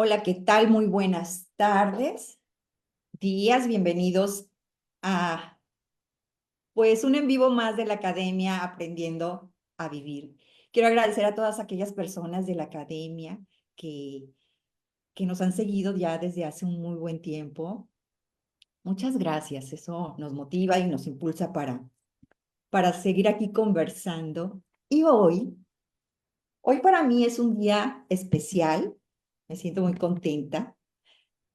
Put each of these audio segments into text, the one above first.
Hola, ¿qué tal? Muy buenas tardes, días, bienvenidos a pues un en vivo más de la Academia Aprendiendo a Vivir. Quiero agradecer a todas aquellas personas de la Academia que, que nos han seguido ya desde hace un muy buen tiempo. Muchas gracias, eso nos motiva y nos impulsa para seguir aquí conversando. Y hoy para mí es un día especial, me siento muy contenta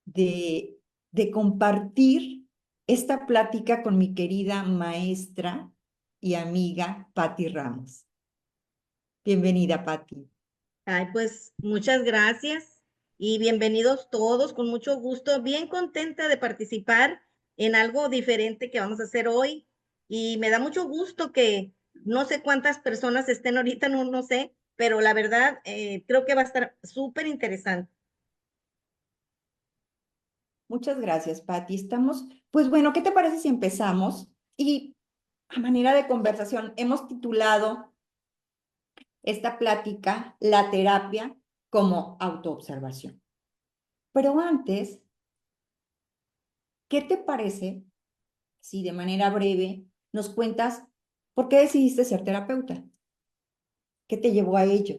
de, de compartir esta plática con mi querida maestra y amiga Patti Ramos. Bienvenida, Patti. Ay, pues muchas gracias y bienvenidos todos, con mucho gusto, bien contenta de participar en algo diferente que vamos a hacer hoy y me da mucho gusto que no sé cuántas personas estén ahorita, no sé, pero la verdad creo que va a estar súper interesante. Muchas gracias, Patti. Pues bueno, ¿qué te parece si empezamos? Y a manera de conversación, hemos titulado esta plática La terapia como autoobservación. Pero antes, ¿qué te parece si de manera breve nos cuentas por qué decidiste ser terapeuta? ¿Qué te llevó a ello?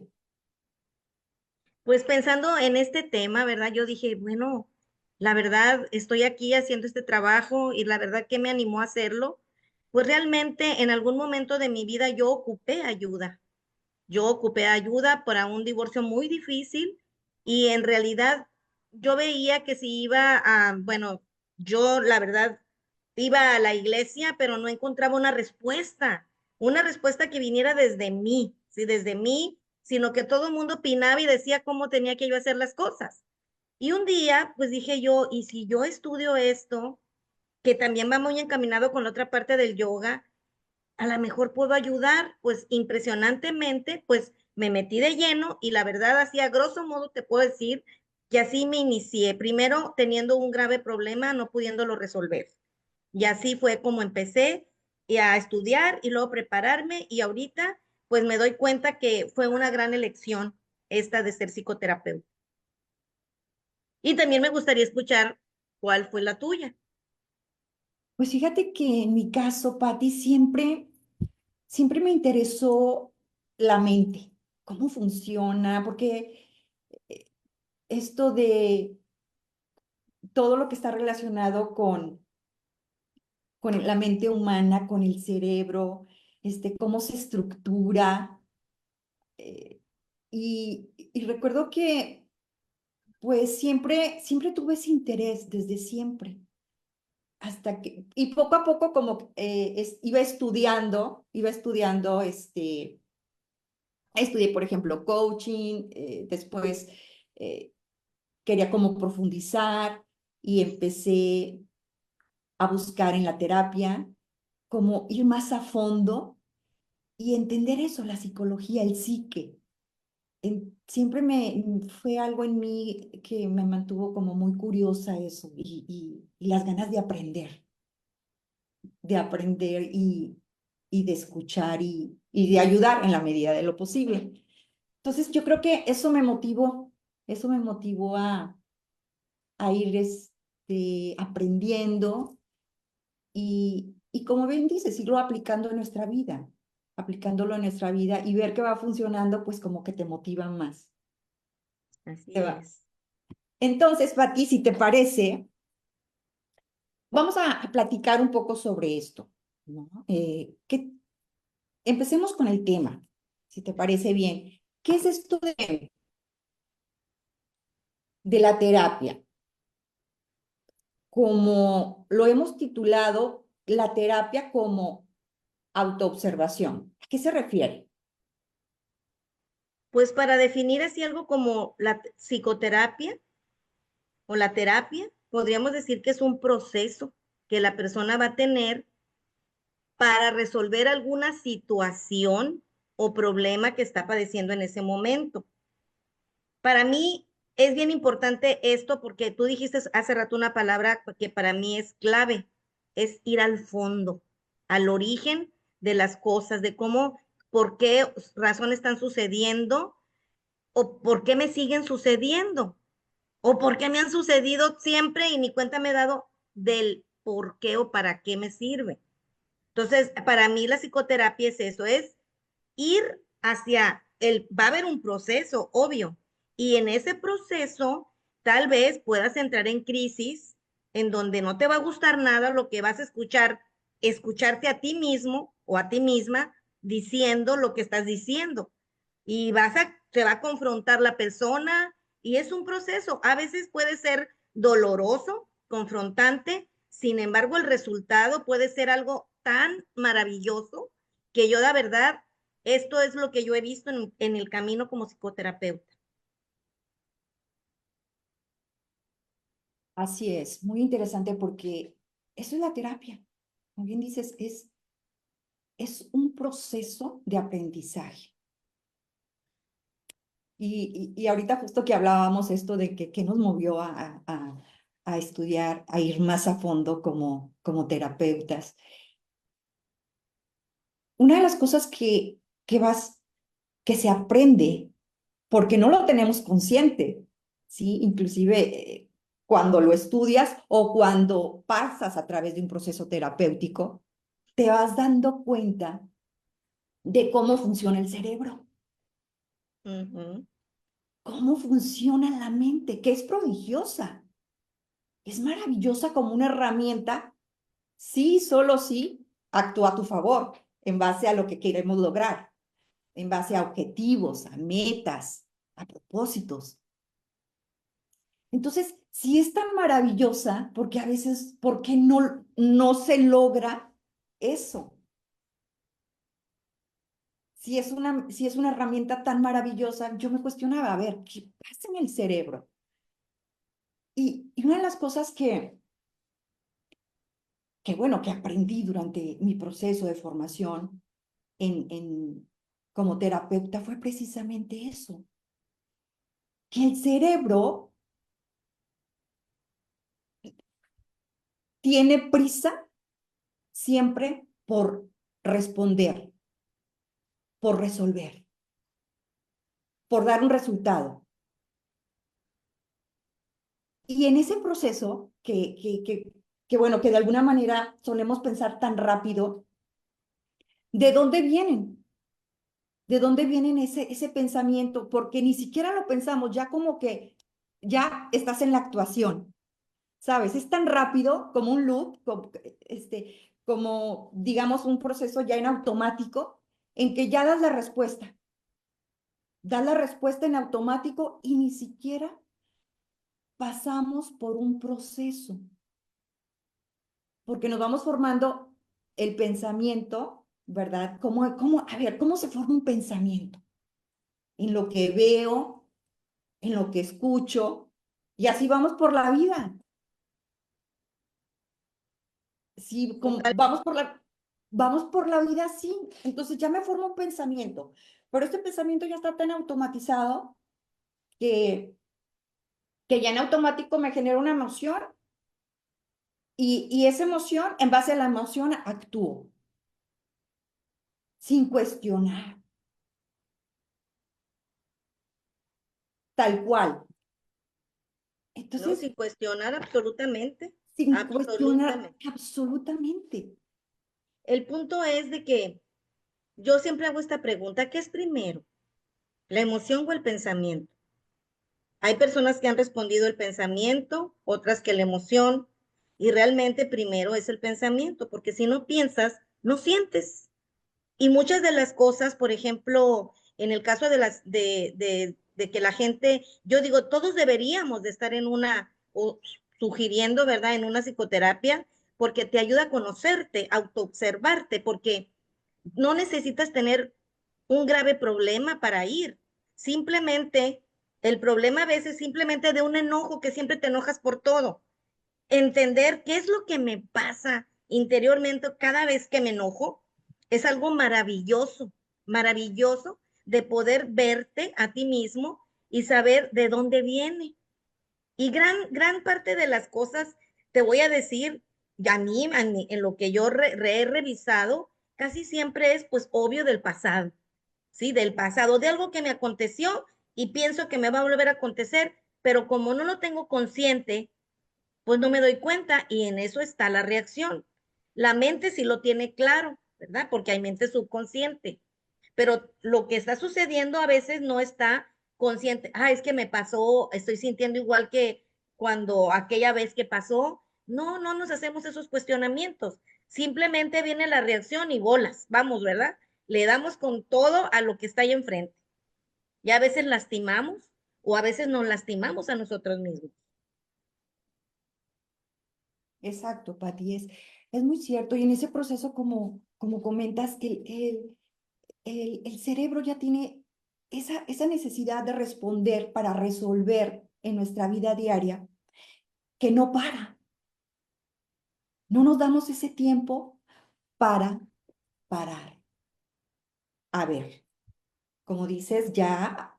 Pues pensando en este tema, ¿verdad? Yo dije, bueno, la verdad estoy aquí haciendo este trabajo y la verdad que me animó a hacerlo, pues realmente en algún momento de mi vida yo ocupé ayuda. Yo ocupé ayuda para un divorcio muy difícil y en realidad yo veía que si iba a, bueno, yo la verdad iba a la iglesia, pero no encontraba una respuesta que viniera desde mí, sí, desde mí, sino que todo el mundo opinaba y decía cómo tenía que yo hacer las cosas. Y un día, pues dije yo, ¿y si yo estudio esto, que también va muy encaminado con la otra parte del yoga? A lo mejor puedo ayudar, pues impresionantemente, pues me metí de lleno y la verdad, así a grosso modo te puedo decir que así me inicié, primero teniendo un grave problema, no pudiéndolo resolver. Y así fue como empecé a estudiar y luego prepararme y ahorita pues me doy cuenta que fue una gran elección esta de ser psicoterapeuta. Y también me gustaría escuchar cuál fue la tuya. Pues fíjate que en mi caso, Patti, siempre me interesó la mente, cómo funciona, porque eh, esto de todo lo que está relacionado con la mente humana, con el cerebro, cómo se estructura. eh, y recuerdo que pues siempre tuve ese interés desde siempre. Hasta que, y poco a poco como iba estudiando, estudié, por ejemplo, coaching, después eh, quería como profundizar y empecé a buscar en la terapia, como ir más a fondo y entender eso, la psicología, el psique. Siempre fue algo en mí que me mantuvo como muy curiosa eso y las ganas de aprender y de escuchar y de ayudar en la medida de lo posible. Entonces yo creo que eso me motivó a ir aprendiendo y como bien dices, irlo aplicando en nuestra vida, aplicándolo en nuestra vida y ver que va funcionando, pues como que te motiva más. Te Así va. es. Entonces, Pati, si te parece, vamos a platicar un poco sobre esto, ¿no? Empecemos con el tema, si te parece bien. ¿Qué es esto de la terapia? Como lo hemos titulado, la terapia como autoobservación. ¿A qué se refiere? Pues para definir así algo como la psicoterapia o la terapia, podríamos decir que es un proceso que la persona va a tener para resolver alguna situación o problema que está padeciendo en ese momento. Para mí es bien importante esto porque tú dijiste hace rato una palabra que para mí es clave, es ir al fondo, al origen de las cosas, de cómo, por qué razón están sucediendo o por qué me siguen sucediendo o por qué me han sucedido siempre y ni cuenta me he dado del por qué o para qué me sirve. Entonces, para mí la psicoterapia es eso, es ir hacia va a haber un proceso, obvio, y en ese proceso tal vez puedas entrar en crisis en donde no te va a gustar nada lo que vas a escuchar, escucharte a ti mismo o a ti misma diciendo lo que estás diciendo. Y te va a confrontar la persona y es un proceso. A veces puede ser doloroso, confrontante, sin embargo el resultado puede ser algo tan maravilloso que yo, la verdad, esto es lo que yo he visto en el camino como psicoterapeuta. Así es, muy interesante porque eso es la terapia. Como bien dices, es un proceso de aprendizaje. Y ahorita justo que hablábamos esto de que nos movió a estudiar, a ir más a fondo como terapeutas. Una de las cosas que se aprende, porque no lo tenemos consciente, ¿sí? Inclusive cuando lo estudias o cuando pasas a través de un proceso terapéutico, te vas dando cuenta de cómo funciona el cerebro, Ujú. cómo funciona la mente, que es prodigiosa, es maravillosa como una herramienta, sí, solo sí, actúa a tu favor en base a lo que queremos lograr, en base a objetivos, a metas, a propósitos. Entonces, si es tan maravillosa, porque a veces, ¿por qué no se logra eso? Si es una herramienta tan maravillosa, yo me cuestionaba, a ver, ¿qué pasa en el cerebro? Y una de las cosas bueno, que aprendí durante mi proceso de formación como terapeuta fue precisamente eso, que el cerebro tiene prisa siempre por responder, por resolver, por dar un resultado. Y en ese proceso, bueno, que de alguna manera solemos pensar tan rápido, ¿de dónde vienen? ¿De dónde vienen ese pensamiento? Porque ni siquiera lo pensamos, ya como que ya estás en la actuación, ¿sabes? Es tan rápido como un loop, como digamos un proceso ya en automático, en que ya das la respuesta en automático y ni siquiera pasamos por un proceso, porque nos vamos formando el pensamiento, ¿verdad? A ver, ¿cómo se forma un pensamiento? En lo que veo, en lo que escucho, y así vamos por la vida. Sí, Total. vamos por la vida así. Entonces ya me forma un pensamiento, pero este pensamiento ya está tan automatizado que, que ya en automático me genera una emoción y esa emoción, en base a la emoción, actúo sin cuestionar, tal cual. No, Entonces, sin cuestionar absolutamente, sin cuestionar absolutamente. absolutamente. El punto es de que yo siempre hago esta pregunta, ¿qué es primero? ¿La emoción o el pensamiento? Hay personas que han respondido el pensamiento, otras que la emoción, y realmente primero es el pensamiento, porque si no piensas, no sientes. Y muchas de las cosas, por ejemplo, en el caso de que la gente, yo digo, todos deberíamos de estar o sugiriendo, ¿verdad?, en una psicoterapia, porque te ayuda a conocerte, autoobservarte, porque no necesitas tener un grave problema para ir. Simplemente, el problema a veces simplemente de un enojo, que siempre te enojas por todo. Entender qué es lo que me pasa interiormente cada vez que me enojo es algo maravilloso, maravilloso de poder verte a ti mismo y saber de dónde viene. Y gran parte de las cosas, te voy a decir, a mí, en lo que yo he revisado, casi siempre es pues obvio del pasado, ¿sí? Del pasado, de algo que me aconteció y pienso que me va a volver a acontecer, pero como no lo tengo consciente, pues no me doy cuenta y en eso está la reacción. La mente sí lo tiene claro, ¿verdad? Porque hay mente subconsciente, pero lo que está sucediendo a veces no está consciente. Ah, es que me pasó, estoy sintiendo igual que cuando aquella vez que pasó. No, no nos hacemos esos cuestionamientos. Simplemente viene la reacción y bolas, vamos, ¿verdad? Le damos con todo a lo que está ahí enfrente. Y a veces lastimamos o a veces nos lastimamos a nosotros mismos. Exacto, Pati, es muy cierto. Y en ese proceso, como comentas, el cerebro ya tiene esa necesidad de responder para resolver en nuestra vida diaria, que no para. No nos damos ese tiempo para parar. A ver, como dices, ya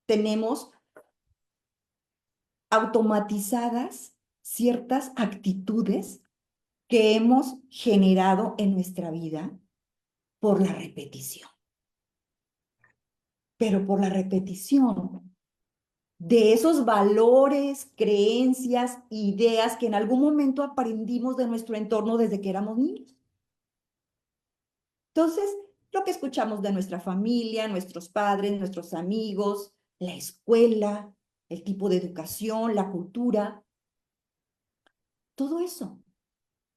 tenemos automatizadas ciertas actitudes que hemos generado en nuestra vida por la repetición, pero por la repetición de esos valores, creencias, ideas que en algún momento aprendimos de nuestro entorno desde que éramos niños. Entonces, lo que escuchamos de nuestra familia, nuestros padres, nuestros amigos, la escuela, el tipo de educación, la cultura, todo eso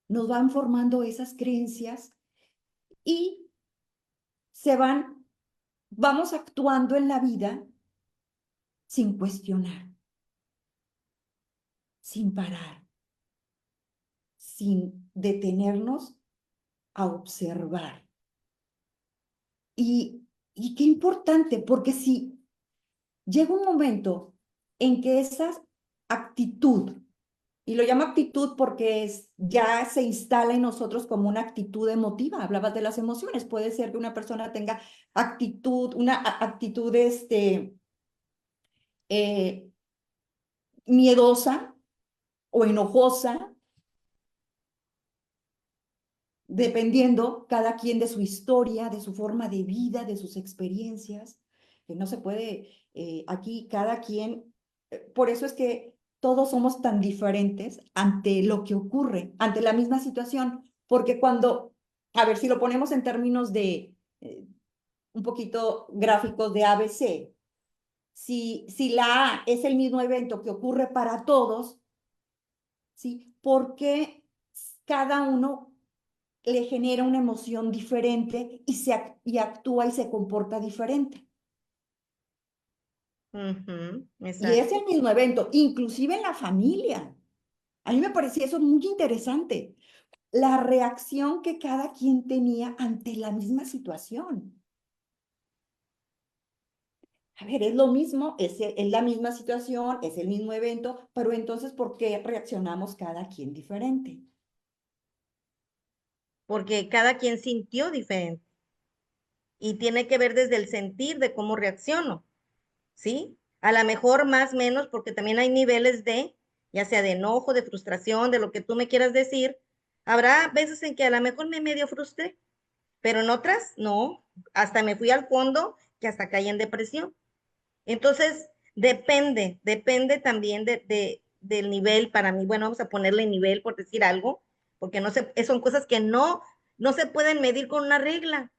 nos van formando esas creencias y vamos actuando en la vida sin cuestionar, sin parar, sin detenernos a observar. Y qué importante, porque si llega un momento en que esa actitud, y lo llamo actitud porque ya se instala en nosotros como una actitud emotiva, hablabas de las emociones, puede ser que una persona tenga una actitud eh, miedosa o enojosa, dependiendo cada quien de su historia, de su forma de vida, de sus experiencias, que no se puede, aquí cada quien, por eso es que todos somos tan diferentes ante lo que ocurre, ante la misma situación, porque a ver, si lo ponemos en términos de un poquito gráficos de ABC, si la A es el mismo evento que ocurre para todos, ¿sí? ¿Por qué cada uno le genera una emoción diferente y actúa y se comporta diferente? Y es Exacto. el mismo evento, inclusive en la familia. A mí me parecía eso muy interesante, la reacción que cada quien tenía ante la misma situación. A ver, es lo mismo, es la misma situación, es el mismo evento, pero entonces, ¿por qué reaccionamos cada quien diferente? Porque cada quien sintió diferente y tiene que ver desde el sentir de cómo reacciono, ¿sí? A lo mejor más menos, porque también hay niveles ya sea de enojo, de frustración, de lo que tú me quieras decir. Habrá veces en que a lo mejor me medio frustré, pero en otras no, hasta me fui al fondo que hasta caí en depresión. Entonces, depende también del nivel para mí. Bueno, vamos a ponerle nivel por decir algo, porque son cosas que no se pueden medir con una regla.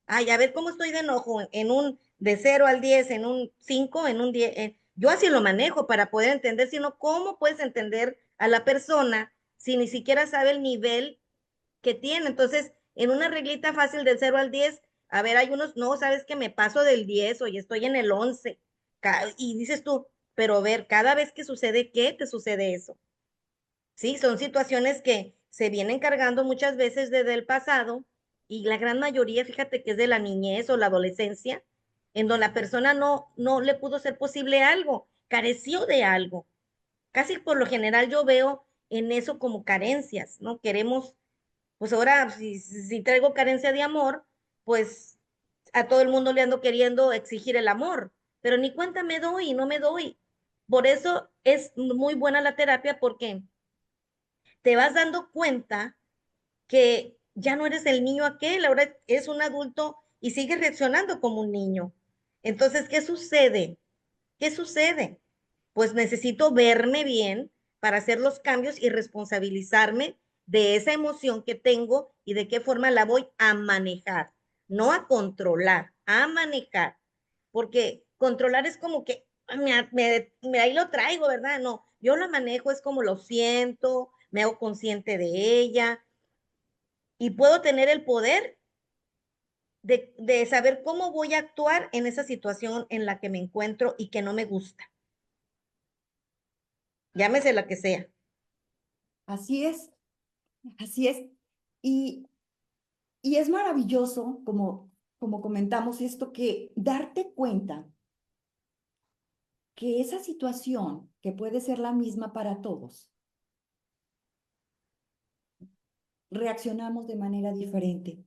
Ay, a ver cómo estoy de enojo en un de 0 al 10, en un 5, en un 10. Yo así lo manejo para poder entender, sino cómo puedes entender a la persona si ni siquiera sabe el nivel que tiene. Entonces, en una reglita fácil del 0 al 10, a ver, hay unos, no, sabes que me paso del 10 o estoy en el 11. Y dices tú, pero a ver, cada vez que sucede, ¿qué te sucede eso? Sí, son situaciones que se vienen cargando muchas veces desde el pasado y la gran mayoría, fíjate que es de la niñez o la adolescencia, en donde la persona no le pudo ser posible algo, careció de algo. Casi por lo general yo veo en eso como carencias, ¿no? Queremos, pues ahora si traigo carencia de amor, pues a todo el mundo le ando queriendo exigir el amor, pero ni cuenta me doy, no me doy. Por eso es muy buena la terapia porque te vas dando cuenta que ya no eres el niño aquel, ahora es un adulto y sigues reaccionando como un niño. Entonces, ¿qué sucede? ¿Qué sucede? pues necesito verme bien para hacer los cambios y responsabilizarme de esa emoción que tengo y de qué forma la voy a manejar, no a controlar, a manejar, porque controlar es como que ahí lo traigo, ¿verdad? No, yo la manejo, es como lo siento, me hago consciente de ella y puedo tener el poder de saber cómo voy a actuar en esa situación en la que me encuentro y que no me gusta, llámese la que sea. Así es, así es. Y, y es maravilloso, como comentamos esto, que darte cuenta que esa situación, que puede ser la misma para todos, reaccionamos de manera diferente.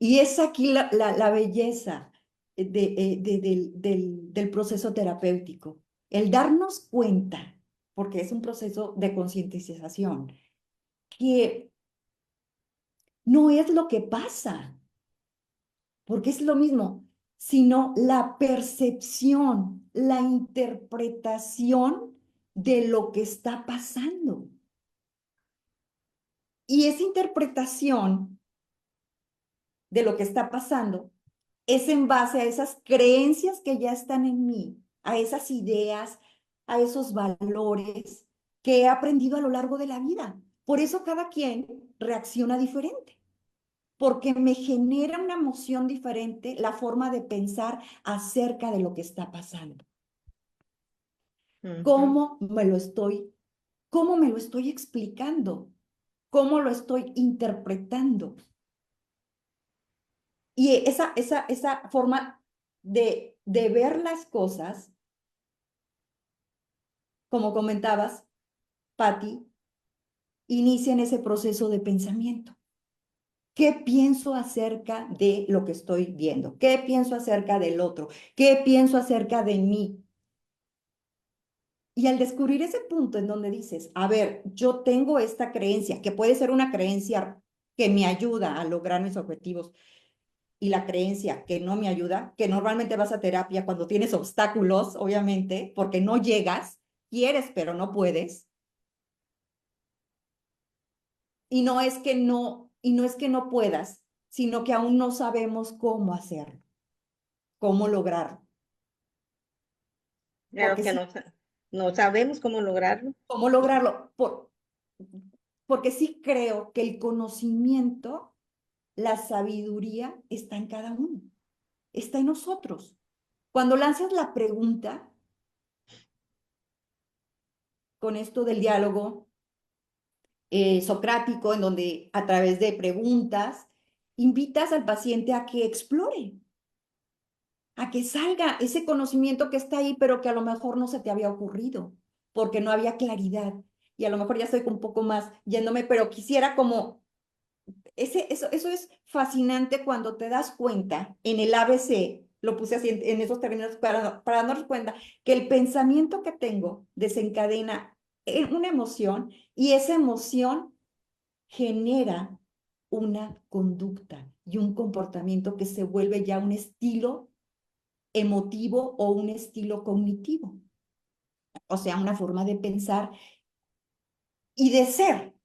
Y es aquí la belleza del proceso terapéutico, el darnos cuenta, porque es un proceso de concientización, que no es lo que pasa, porque es lo mismo, sino la percepción, la interpretación de lo que está pasando. Y esa interpretación de lo que está pasando es en base a esas creencias que ya están en mí, a esas ideas, a esos valores que he aprendido a lo largo de la vida. Por eso cada quien reacciona diferente, porque me genera una emoción diferente la forma de pensar acerca de lo que está pasando. Ujú. ¿Cómo me lo estoy, cómo me lo estoy explicando? ¿Cómo lo estoy interpretando? Y esa forma de ver las cosas, como comentabas, Patti, inicia en ese proceso de pensamiento. ¿Qué pienso acerca de lo que estoy viendo? ¿Qué pienso acerca del otro? ¿Qué pienso acerca de mí? Y al descubrir ese punto en donde dices, a ver, yo tengo esta creencia, que puede ser una creencia que me ayuda a lograr mis objetivos, y la creencia que no me ayuda, que normalmente vas a terapia cuando tienes obstáculos, obviamente, porque no llegas, quieres, pero no puedes. Y no es que no puedas, sino que aún no sabemos cómo hacerlo, cómo lograrlo. Claro Porque que sí, no, no sabemos cómo lograrlo. cómo lograrlo, porque sí creo que el conocimiento, la sabiduría está en cada uno, está en nosotros. Cuando lanzas la pregunta con esto del diálogo, socrático, en donde a través de preguntas invitas al paciente a que explore, a que salga ese conocimiento que está ahí, pero que a lo mejor no se te había ocurrido, porque no había claridad. Y a lo mejor ya estoy un poco más yéndome, pero quisiera como, eso es fascinante cuando te das cuenta en el ABC, lo puse así en esos términos para darnos cuenta que el pensamiento que tengo desencadena una emoción y esa emoción genera una conducta y un comportamiento que se vuelve ya un estilo emotivo o un estilo cognitivo, o sea, una forma de pensar y de ser,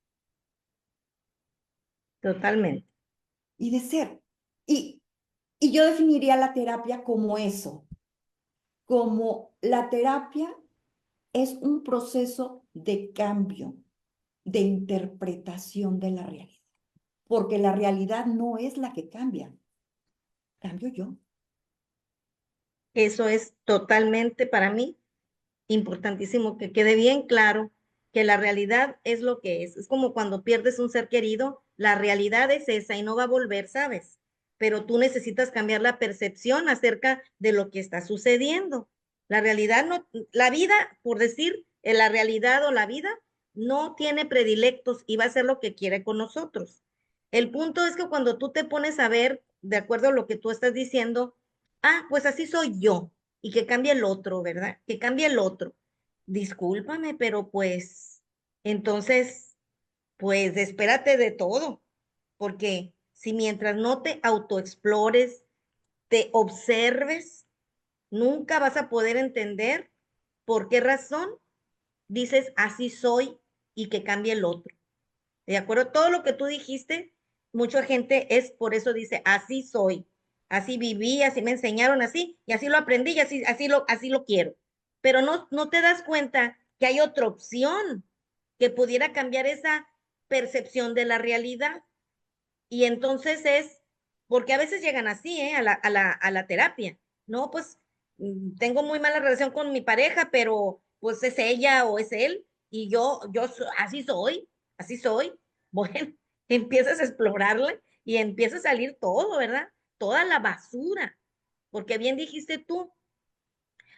Totalmente. y de ser. Y, y yo definiría la terapia como eso, como la terapia es un proceso de cambio, de interpretación de la realidad, porque la realidad no es la que cambia, cambio yo. Eso es totalmente para mí importantísimo que quede bien claro que la realidad es lo que es. Es como cuando pierdes un ser querido, la realidad es esa y no va a volver, ¿sabes? Pero tú necesitas cambiar la percepción acerca de lo que está sucediendo. La realidad no, la vida, por decir, la realidad o la vida no tiene predilectos y va a hacer lo que quiere con nosotros. El punto es que cuando tú te pones a ver, de acuerdo a lo que tú estás diciendo, ah, pues así soy yo, y que cambie el otro, ¿verdad? Que cambie el otro. Discúlpame, pero pues, entonces, pues espérate de todo, porque si mientras no te autoexplores, te observes, nunca vas a poder entender por qué razón dices así soy y que cambie el otro. ¿De acuerdo? Todo lo que tú dijiste, mucha gente es por eso dice así soy, así viví, así me enseñaron así y así lo aprendí y así lo quiero. Pero no te das cuenta que hay otra opción que pudiera cambiar esa percepción de la realidad. Y entonces es, porque a veces llegan así, ¿eh? A la terapia. No, pues tengo muy mala relación con mi pareja, pero pues es ella o es él, y así soy, así soy. Bueno, empiezas a explorarla y empieza a salir todo, ¿verdad? Toda la basura. Porque bien dijiste tú,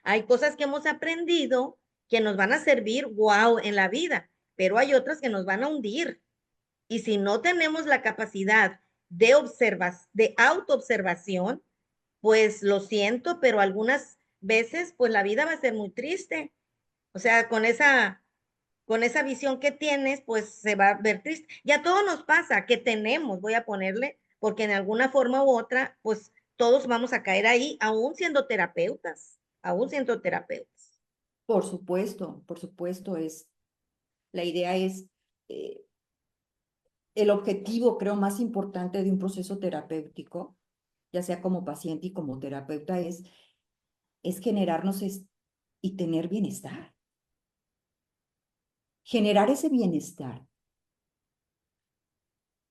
hay cosas que hemos aprendido que nos van a servir, wow, en la vida, pero hay otras que nos van a hundir. Y si no tenemos la capacidad de autoobservación, pues lo siento, pero algunas veces, pues la vida va a ser muy triste. O sea, con esa visión que tienes, pues se va a ver triste. Ya todo nos pasa, que tenemos, voy a ponerle, porque en alguna forma u otra, pues todos vamos a caer ahí, aún siendo terapeutas. Por supuesto, la idea es, eh, el objetivo, creo, más importante de un proceso terapéutico, ya sea como paciente y como terapeuta, es generarnos y tener bienestar, generar ese bienestar.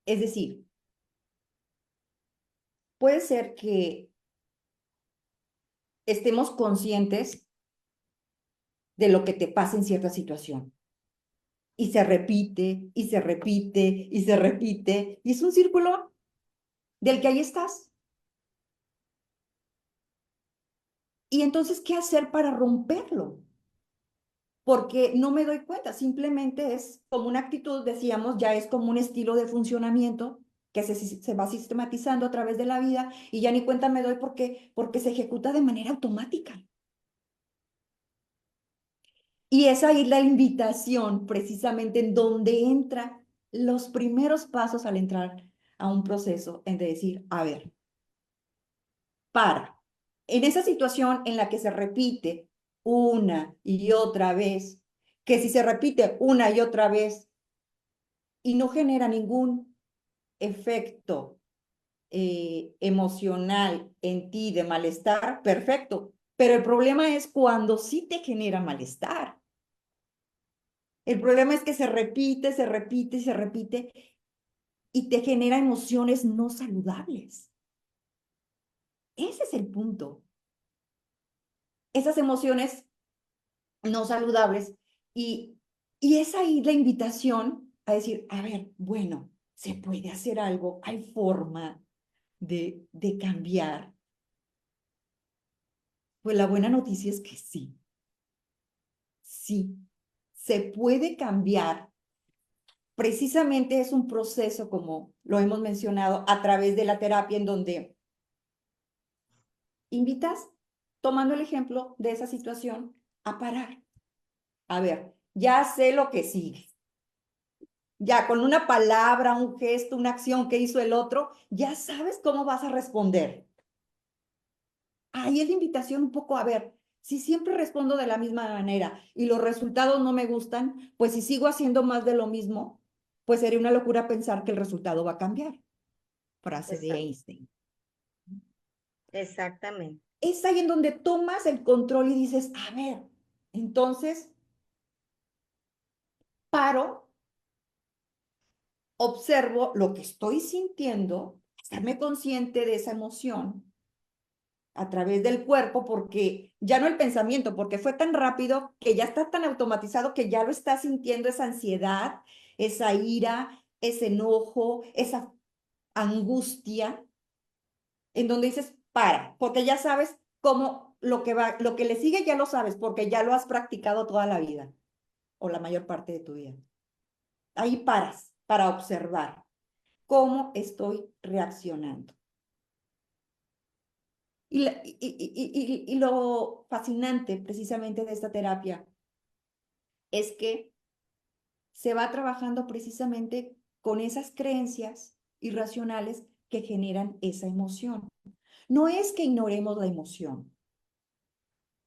Es decir, puede ser que estemos conscientes de lo que te pasa en cierta situación. Y se repite, y se repite, y se repite, y es un círculo del que ahí estás. Y entonces, ¿qué hacer para romperlo? Porque no me doy cuenta, simplemente es como una actitud, decíamos, ya es como un estilo de funcionamiento que se va sistematizando a través de la vida y ya ni cuenta me doy porque se ejecuta de manera automática. Y es ahí la invitación, precisamente en donde entra los primeros pasos al entrar a un proceso, en de decir, a ver, para. En esa situación en la que se repite una y otra vez, que si se repite una y otra vez y no genera ningún efecto emocional en ti de malestar, perfecto. Pero el problema es cuando sí te genera malestar. El problema es que se repite, se repite, se repite y te genera emociones no saludables. Ese es el punto. Esas emociones no saludables y, y es ahí la invitación a decir, a ver, bueno, se puede hacer algo, hay forma de cambiar. Pues la buena noticia es que sí, sí, se puede cambiar. Precisamente es un proceso, como lo hemos mencionado, a través de la terapia en donde invitas, tomando el ejemplo de esa situación, a parar. A ver, ya sé lo que sigue. Ya con una palabra, un gesto, una acción que hizo el otro, ya sabes cómo vas a responder. Ahí es la invitación un poco a ver, si siempre respondo de la misma manera y los resultados no me gustan, pues si sigo haciendo más de lo mismo, pues sería una locura pensar que el resultado va a cambiar. Frase de Exact- Einstein. Exactamente. Es ahí en donde tomas el control y dices, a ver, entonces paro, observo lo que estoy sintiendo, estarme consciente de esa emoción a través del cuerpo, porque ya no el pensamiento, porque fue tan rápido que ya está tan automatizado que ya lo estás sintiendo esa ansiedad, esa ira, ese enojo, esa angustia, en donde dices, para, porque ya sabes cómo lo que le sigue ya lo sabes, porque ya lo has practicado toda la vida o la mayor parte de tu vida. Ahí paras para observar cómo estoy reaccionando. Y lo fascinante precisamente de esta terapia es que se va trabajando precisamente con esas creencias irracionales que generan esa emoción. No es que ignoremos la emoción,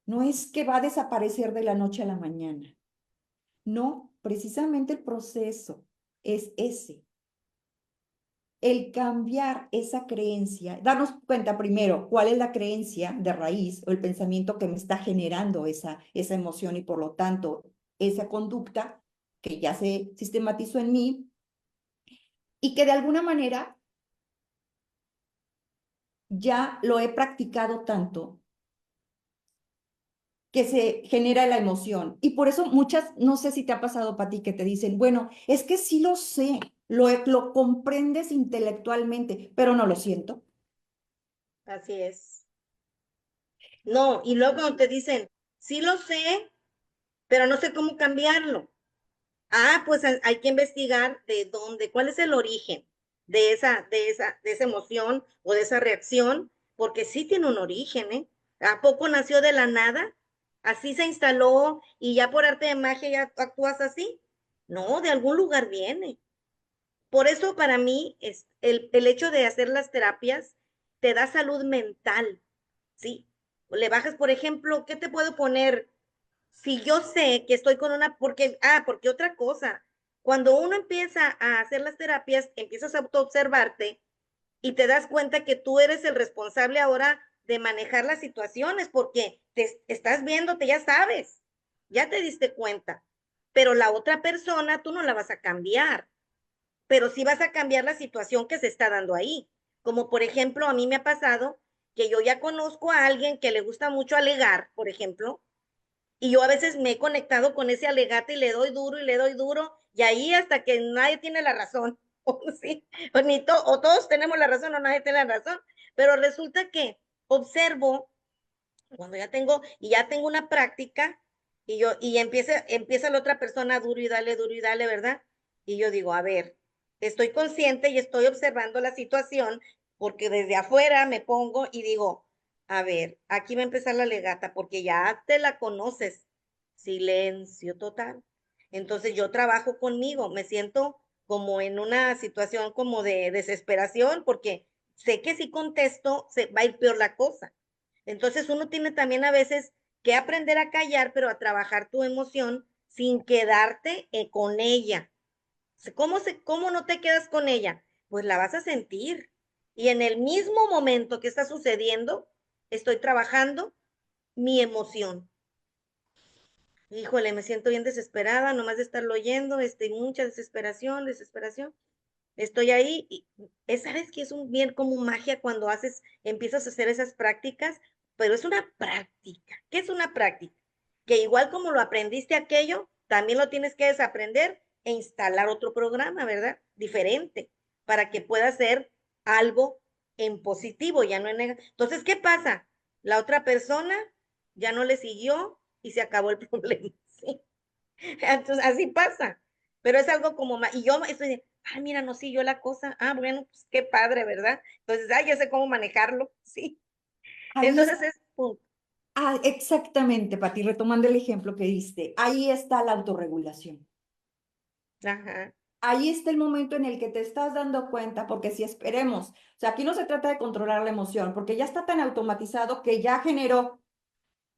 no es que va a desaparecer de la noche a la mañana, No, precisamente el proceso es ese. El cambiar esa creencia, darnos cuenta primero cuál es la creencia de raíz o el pensamiento que me está generando esa emoción y por lo tanto esa conducta que ya se sistematizó en mí y que de alguna manera ya lo he practicado tanto que se genera la emoción. Y por eso muchas, no sé si te ha pasado, Pati, que te dicen, bueno, es que sí lo sé, lo comprendes intelectualmente, pero no lo siento. Así es. No, y luego cuando te dicen, sí lo sé, pero no sé cómo cambiarlo. Ah, pues hay que investigar de dónde, cuál es el origen de esa emoción o de esa reacción, porque sí tiene un origen, ¿eh? ¿A poco nació de la nada? ¿Así se instaló y ya por arte de magia ya actúas así? No, de algún lugar viene. Por eso para mí es el hecho de hacer las terapias te da salud mental, ¿sí? Le bajas, por ejemplo, ¿qué te puedo poner? Si yo sé que estoy con porque otra cosa, cuando uno empieza a hacer las terapias, empiezas a autoobservarte y te das cuenta que tú eres el responsable ahora de manejar las situaciones, porque te estás viéndote, ya sabes, ya te diste cuenta, pero la otra persona tú no la vas a cambiar, pero sí vas a cambiar la situación que se está dando ahí. Como por ejemplo, a mí me ha pasado que yo ya conozco a alguien que le gusta mucho alegar, por ejemplo, y yo a veces me he conectado con ese alegate y le doy duro y le doy duro, y ahí hasta que nadie tiene la razón, o, sí, o todos tenemos la razón o nadie tiene la razón, pero resulta que observo cuando ya tengo una práctica y empieza la otra persona duro y dale, ¿verdad? Y yo digo, a ver, estoy consciente y estoy observando la situación porque desde afuera me pongo y digo, a ver, aquí va a empezar la legata porque ya te la conoces. Silencio total. Entonces yo trabajo conmigo, me siento como en una situación como de desesperación porque sé que si contesto se va a ir peor la cosa. Entonces uno tiene también a veces que aprender a callar, pero a trabajar tu emoción sin quedarte con ella. ¿Cómo no te quedas con ella? Pues la vas a sentir. Y en el mismo momento que está sucediendo, estoy trabajando mi emoción. Híjole, me siento bien desesperada, nomás de estarlo oyendo, mucha desesperación, desesperación. Estoy ahí y sabes que es un bien como magia cuando empiezas a hacer esas prácticas, pero es una práctica. ¿Qué es una práctica? Que igual como lo aprendiste aquello, también lo tienes que desaprender e instalar otro programa, ¿verdad? Diferente, para que pueda ser algo en positivo, ya no en negativo. Entonces, ¿qué pasa? La otra persona ya no le siguió y se acabó el problema, ¿sí? Entonces, así pasa, pero es algo como más, y yo estoy de, ay, mira, no siguió la cosa, bueno, pues qué padre, ¿verdad? Entonces, ya sé cómo manejarlo, sí. Ahí es, Entonces es punto. exactamente, Pati, retomando el ejemplo que diste, ahí está la autorregulación. Ajá, Ahí está el momento en el que te estás dando cuenta, porque si esperemos, o sea, aquí no se trata de controlar la emoción, porque ya está tan automatizado que ya generó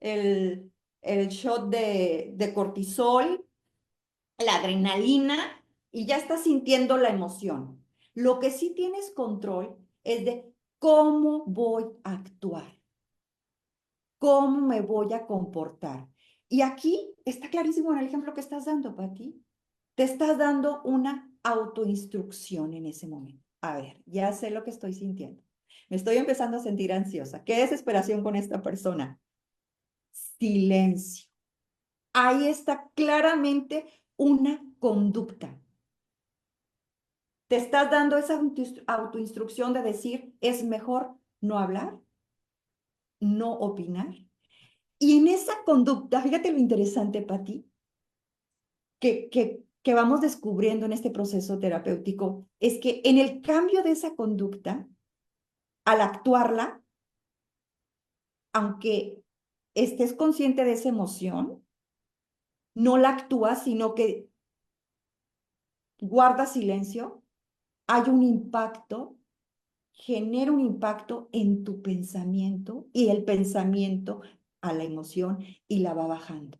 el, el shot de cortisol, la adrenalina, y ya estás sintiendo la emoción. Lo que sí tienes control es de cómo voy a actuar, cómo me voy a comportar. Y aquí está clarísimo en el ejemplo que estás dando, Pati. Te estás dando una autoinstrucción en ese momento. A ver, ya sé lo que estoy sintiendo. Me estoy empezando a sentir ansiosa. ¿Qué desesperación con esta persona? Silencio. Ahí está claramente una conducta. Te estás dando esa autoinstrucción de decir, es mejor no hablar, no opinar. Y en esa conducta, fíjate lo interesante, Pati, que vamos descubriendo en este proceso terapéutico, es que en el cambio de esa conducta, al actuarla, aunque estés consciente de esa emoción, no la actúas, sino que guardas silencio, hay un impacto, genera un impacto en tu pensamiento y el pensamiento a la emoción y la va bajando.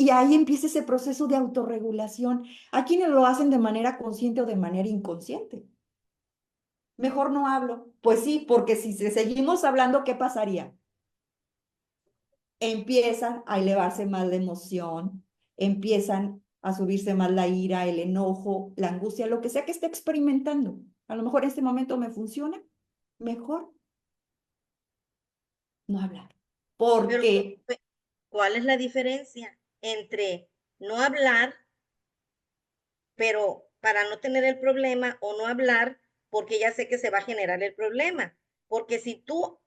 Y ahí empieza ese proceso de autorregulación. Hay quienes lo hacen de manera consciente o de manera inconsciente. Mejor no hablo. Pues sí, porque si seguimos hablando, ¿qué pasaría? Empiezan a elevarse más la emoción, empiezan a subirse más la ira, el enojo, la angustia, lo que sea que esté experimentando. A lo mejor en este momento me funciona, mejor no hablar. Pero, Porque, ¿cuál es la diferencia entre no hablar, pero para no tener el problema, o no hablar porque ya sé que se va a generar el problema? Porque si tú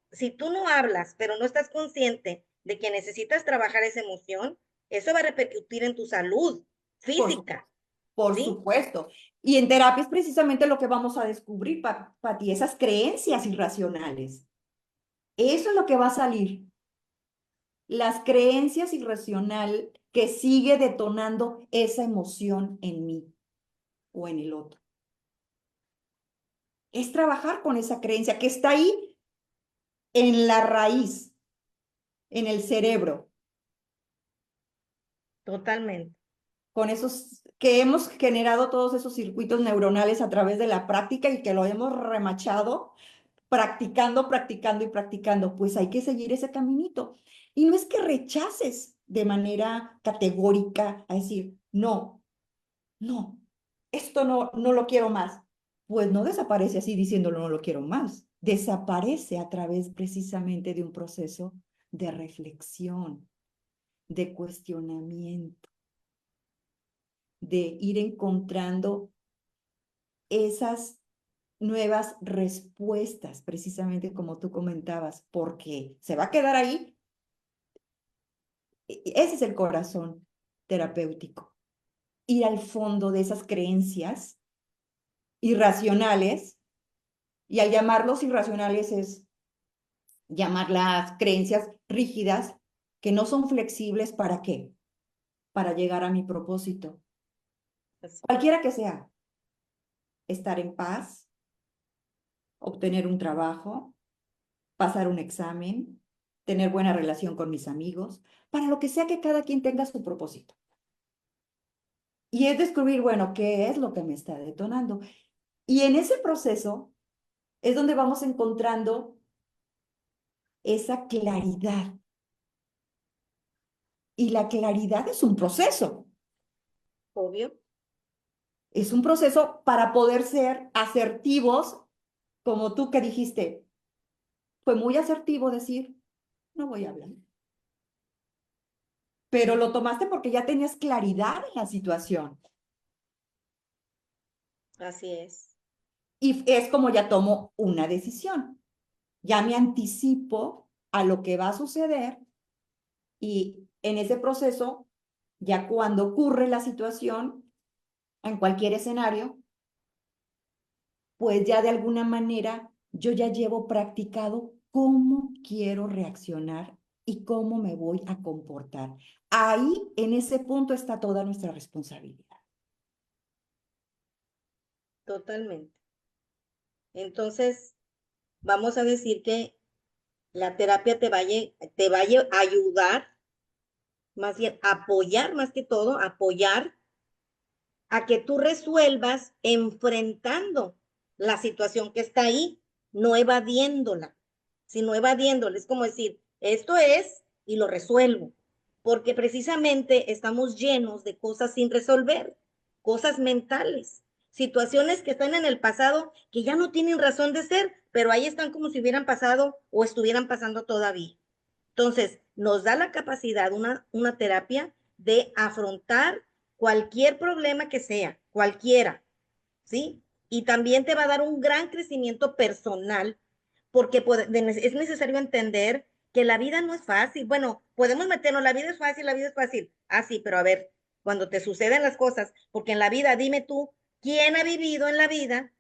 no hablas, pero no estás consciente de que necesitas trabajar esa emoción, eso va a repercutir en tu salud por supuesto, física, por ¿sí? supuesto. Y en terapia es precisamente lo que vamos a descubrir, Pati, esas creencias irracionales. Eso es lo que va a salir. Las creencias irracional que sigue detonando esa emoción en mí o en el otro. Es trabajar con esa creencia que está ahí en la raíz, en el cerebro, Totalmente. con esos que hemos generado todos esos circuitos neuronales a través de la práctica y que lo hemos remachado practicando, practicando y practicando. Pues hay que seguir ese caminito. Y no es que rechaces de manera categórica a decir, no, no, esto no lo quiero más. Pues no desaparece así diciéndolo no lo quiero más. Desaparece a través precisamente de un proceso de reflexión, de cuestionamiento, de ir encontrando esas nuevas respuestas, precisamente como tú comentabas, porque se va a quedar ahí. Ese es el corazón terapéutico. Ir al fondo de esas creencias irracionales, y al llamarlos irracionales es llamar las creencias rígidas que no son flexibles. ¿Para qué? Para llegar a mi propósito. Así, Cualquiera que sea, estar en paz, obtener un trabajo, pasar un examen, tener buena relación con mis amigos, para lo que sea que cada quien tenga su propósito. Y es descubrir, bueno, qué es lo que me está detonando. Y en ese proceso es donde vamos encontrando esa claridad. Y la claridad es un proceso. obvio. Es un proceso para poder ser asertivos, como tú que dijiste. Fue muy asertivo decir, no voy a hablar. Pero lo tomaste porque ya tenías claridad en la situación. Así es. Y es como ya tomo una decisión. Ya me anticipo a lo que va a suceder y en ese proceso, ya cuando ocurre la situación, en cualquier escenario, pues ya de alguna manera yo ya llevo practicado cómo quiero reaccionar y cómo me voy a comportar. Ahí, en ese punto, está toda nuestra responsabilidad. Totalmente. Entonces, vamos a decir que la terapia te vaya a ayudar, más bien apoyar, más que todo, apoyar a que tú resuelvas enfrentando la situación que está ahí, no evadiéndola, sino evadiéndola. Es como decir, esto es y lo resuelvo, porque precisamente estamos llenos de cosas sin resolver, cosas mentales, situaciones que están en el pasado que ya no tienen razón de ser, pero ahí están como si hubieran pasado o estuvieran pasando todavía. Entonces, nos da la capacidad una terapia de afrontar cualquier problema que sea, cualquiera, ¿sí? Y también te va a dar un gran crecimiento personal, porque es necesario entender que la vida no es fácil. Bueno, podemos meternos, la vida es fácil, la vida es fácil. Ah, sí, pero a ver, cuando te suceden las cosas, porque en la vida, dime tú, ¿quién ha vivido en la vida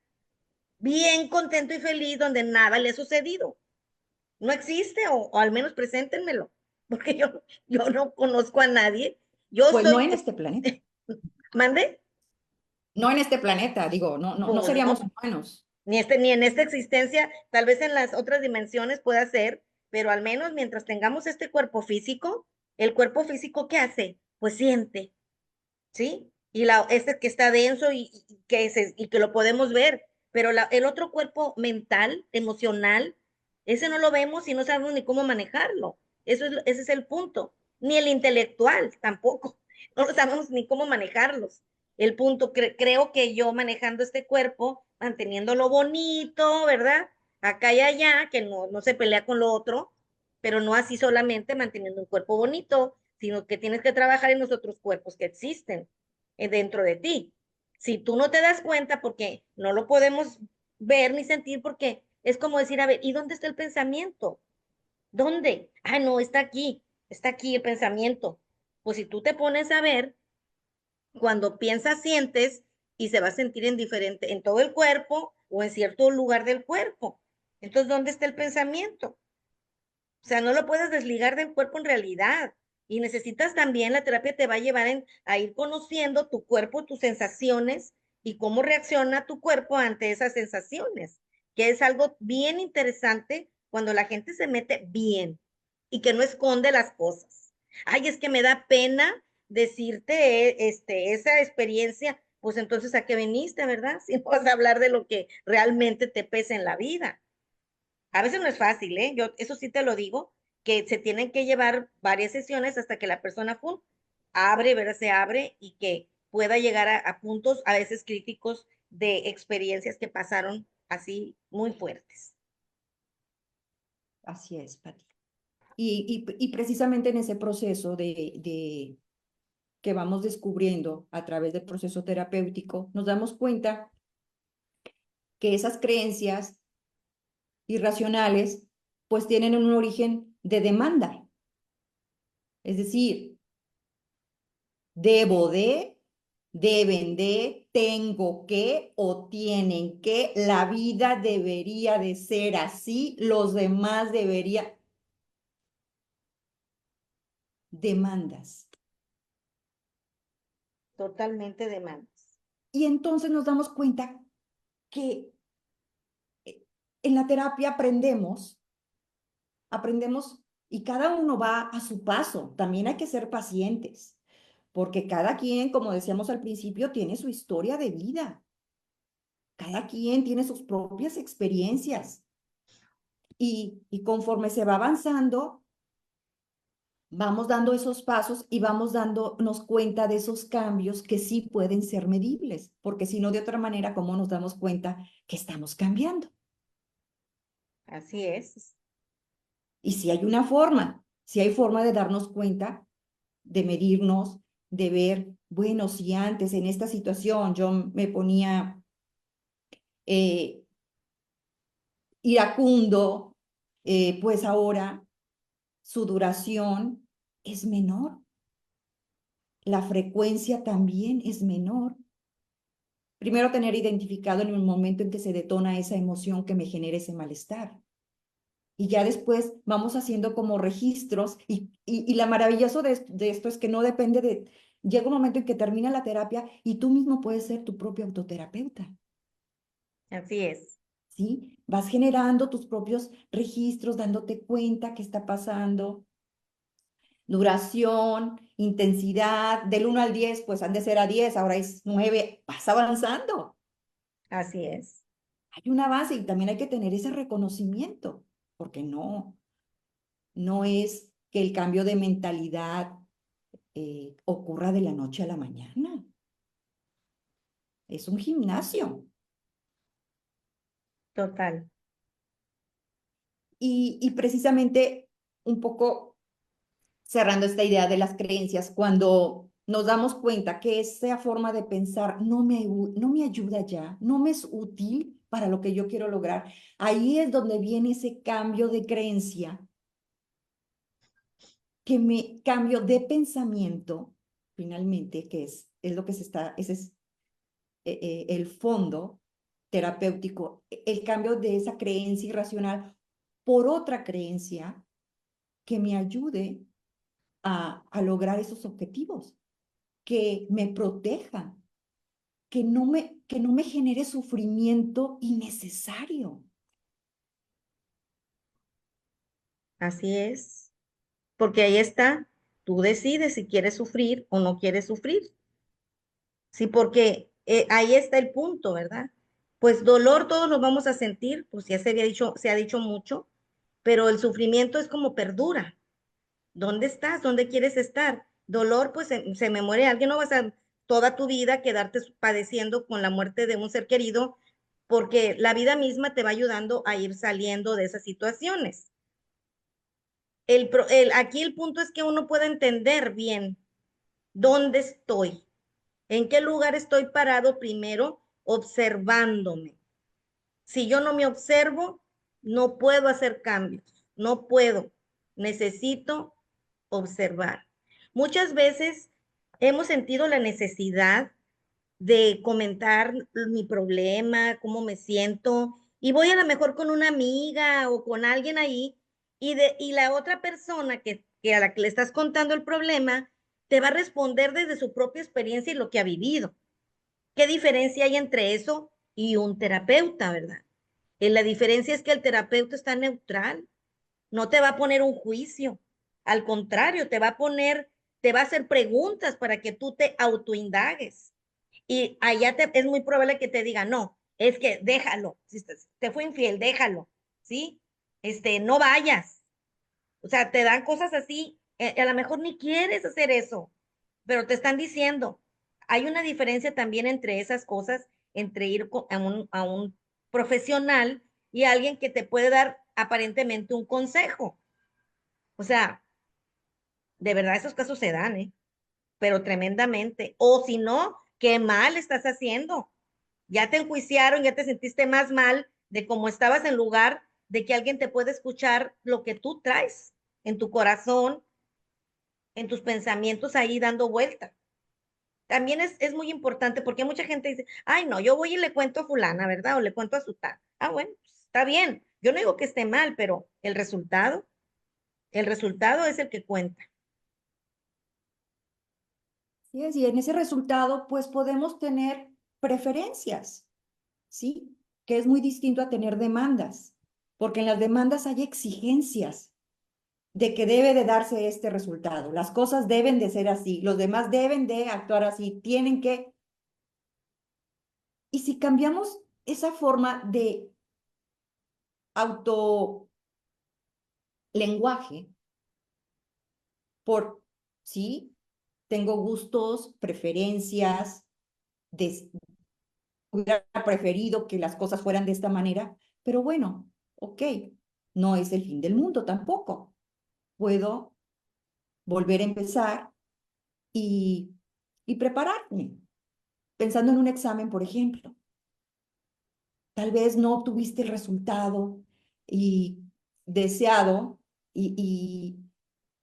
bien contento y feliz donde nada le ha sucedido? No existe, o al menos preséntenmelo, porque yo no conozco a nadie. Yo Pues no soy, en este planeta. mande, No en este planeta, digo, no pues no, seríamos humanos. ni en esta existencia, tal vez en las otras dimensiones pueda ser, pero al menos mientras tengamos este cuerpo físico, el cuerpo físico, ¿qué hace? pues siente, ¿sí? Y este que está denso y que lo podemos ver, pero el otro cuerpo mental, emocional, ese no lo vemos y no sabemos ni cómo manejarlo. Ese es el punto. Ni el intelectual tampoco. No lo sabemos ni cómo manejarlos. El punto, creo que yo manejando este cuerpo, manteniéndolo bonito, ¿verdad? Acá y allá, que no se pelea con lo otro, pero no así solamente manteniendo un cuerpo bonito, sino que tienes que trabajar en los otros cuerpos que existen dentro de ti. Si tú no te das cuenta, porque no lo podemos ver ni sentir, porque es como decir, a ver, ¿y dónde está el pensamiento? ¿Dónde? Ah, no, está aquí el pensamiento. Pues si tú te pones a ver, cuando piensas, sientes y se va a sentir en diferente, en todo el cuerpo o en cierto lugar del cuerpo. Entonces, ¿dónde está el pensamiento? O sea, no lo puedes desligar del cuerpo en realidad. Y necesitas también, la terapia te va a llevar a ir conociendo tu cuerpo, tus sensaciones y cómo reacciona tu cuerpo ante esas sensaciones, que es algo bien interesante cuando la gente se mete bien y que no esconde las cosas. Ay, es que me da pena decirte esa experiencia, pues entonces a qué viniste, ¿verdad? Si no vas a hablar de lo que realmente te pesa en la vida. A veces no es fácil, ¿eh? Yo eso sí te lo digo, que se tienen que llevar varias sesiones hasta que la persona pum, abre, ¿verdad? Se abre y que pueda llegar a puntos a veces críticos de experiencias que pasaron así muy fuertes. Así es, Pati. Y precisamente en ese proceso que vamos descubriendo a través del proceso terapéutico, nos damos cuenta que esas creencias irracionales pues tienen un origen de demanda. Es decir, debo de, deben de, tengo que o tienen que, la vida debería de ser así, los demás deberían. Demandas. Totalmente de manos. Y entonces nos damos cuenta que en la terapia aprendemos y cada uno va a su paso. También hay que ser pacientes, porque cada quien, como decíamos al principio, tiene su historia de vida. Cada quien tiene sus propias experiencias. Y conforme se va avanzando, vamos dando esos pasos y vamos dándonos cuenta de esos cambios que sí pueden ser medibles, porque si no, de otra manera, ¿cómo nos damos cuenta que estamos cambiando? Así es. Y si hay forma de darnos cuenta, de medirnos, de ver, bueno, si antes en esta situación yo me ponía eh, iracundo, pues ahora su duración es menor, la frecuencia también es menor. Primero tener identificado en el momento en que se detona esa emoción que me genera ese malestar. Y ya después vamos haciendo como registros y la maravilloso de esto es que no depende de, llega un momento en que termina la terapia y tú mismo puedes ser tu propio autoterapeuta, Así es. ¿sí? Vas generando tus propios registros, dándote cuenta qué está pasando, duración, intensidad, del 1 al 10 pues han de ser a 10 ahora es 9 vas avanzando. Así es. Hay una base y también hay que tener ese reconocimiento, porque no es que el cambio de mentalidad ocurra de la noche a la mañana. Es un gimnasio. Total. Y precisamente un poco cerrando esta idea de las creencias, cuando nos damos cuenta que esa forma de pensar no me ayuda ya, no me es útil para lo que yo quiero lograr, ahí es donde viene ese cambio de creencia, que me cambio de pensamiento, finalmente, es lo que se está, ese es el fondo terapéutico, el cambio de esa creencia irracional por otra creencia que me ayude a lograr esos objetivos, que me proteja, que no me genere sufrimiento innecesario. Así es. Porque ahí está. Tú decides si quieres sufrir o no quieres sufrir. Sí, porque ahí está el punto, ¿verdad? Pues dolor todos lo vamos a sentir, pues ya se ha dicho mucho, pero el sufrimiento es como perdura. ¿Dónde estás? ¿Dónde quieres estar? Dolor, pues se me muere alguien, no vas a toda tu vida quedarte padeciendo con la muerte de un ser querido, porque la vida misma te va ayudando a ir saliendo de esas situaciones. Aquí el punto es que uno pueda entender bien dónde estoy, en qué lugar estoy parado primero, observándome. Si yo no me observo, no puedo hacer cambios, no puedo. Necesito observar. Muchas veces hemos sentido la necesidad de comentar mi problema, cómo me siento, y voy a lo mejor con una amiga o con alguien ahí, y la otra persona a la que le estás contando el problema, te va a responder desde su propia experiencia y lo que ha vivido. ¿Qué diferencia hay entre eso y un terapeuta, verdad? La diferencia es que el terapeuta está neutral, no te va a poner un juicio, al contrario, te va a hacer preguntas para que tú te autoindagues. Y allá es muy probable que te diga, no, es que déjalo, si te fue infiel, déjalo, ¿sí? No vayas. O sea, te dan cosas así, a lo mejor ni quieres hacer eso, pero te están diciendo. Hay una diferencia también entre esas cosas, entre ir a un profesional y alguien que te puede dar aparentemente un consejo. O sea, de verdad esos casos se dan, ¿eh? Pero tremendamente. O si no, qué mal estás haciendo. Ya te enjuiciaron, ya te sentiste más mal de cómo estabas en lugar de que alguien te pueda escuchar lo que tú traes en tu corazón, en tus pensamientos ahí dando vuelta. También es muy importante porque mucha gente dice, ay, no, yo voy y le cuento a fulana, ¿verdad? O le cuento a su tal. Ah, bueno, pues, está bien. Yo no digo que esté mal, pero el resultado es el que cuenta. Y en ese resultado, pues podemos tener preferencias, ¿sí? Que es muy distinto a tener demandas, porque en las demandas hay exigencias de que debe de darse este resultado. Las cosas deben de ser así, los demás deben de actuar así, tienen que... Y si cambiamos esa forma de autolenguaje por, ¿sí? Tengo gustos, preferencias, hubiera preferido que las cosas fueran de esta manera, pero bueno, ok, no es el fin del mundo tampoco. Puedo volver a empezar y, y prepararme, pensando en un examen, por ejemplo. Tal vez no obtuviste el resultado y deseado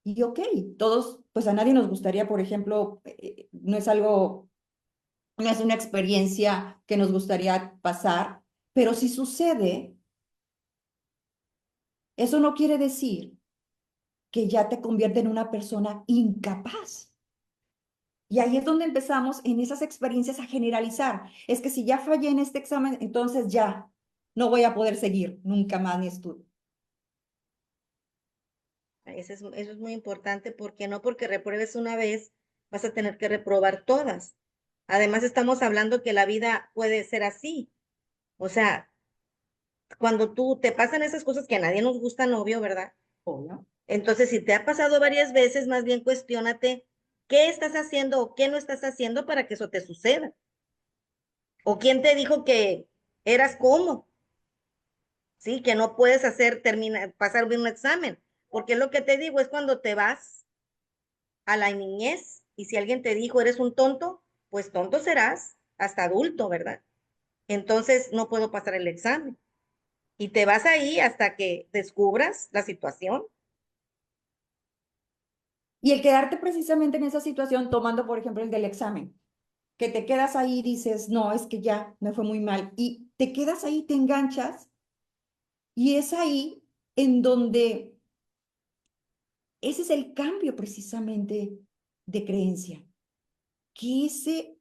y ok, todos, pues a nadie nos gustaría, por ejemplo, no es algo, no es una experiencia que nos gustaría pasar, pero si sucede, eso no quiere decir que ya te convierte en una persona incapaz. Y ahí es donde empezamos en esas experiencias a generalizar. Es que si ya fallé en este examen, entonces ya no voy a poder seguir nunca más mi estudio. Eso es muy importante porque no porque repruebes una vez vas a tener que reprobar todas. Además, estamos hablando que la vida puede ser así. O sea, cuando tú te pasan esas cosas que a nadie nos gustan, obvio, ¿verdad? Obvio. Entonces, si te ha pasado varias veces, más bien cuestiónate qué estás haciendo o qué no estás haciendo para que eso te suceda. O quién te dijo que eras como, ¿sí? Que no puedes pasar bien un examen. Porque lo que te digo es cuando te vas a la niñez y si alguien te dijo eres un tonto, pues tonto serás hasta adulto, ¿verdad? Entonces no puedo pasar el examen. Y te vas ahí hasta que descubras la situación. Y el quedarte precisamente en esa situación, tomando por ejemplo el del examen, que te quedas ahí y dices, no, es que ya me fue muy mal, y te quedas ahí, te enganchas, y es ahí en donde ese es el cambio precisamente de creencia, que ese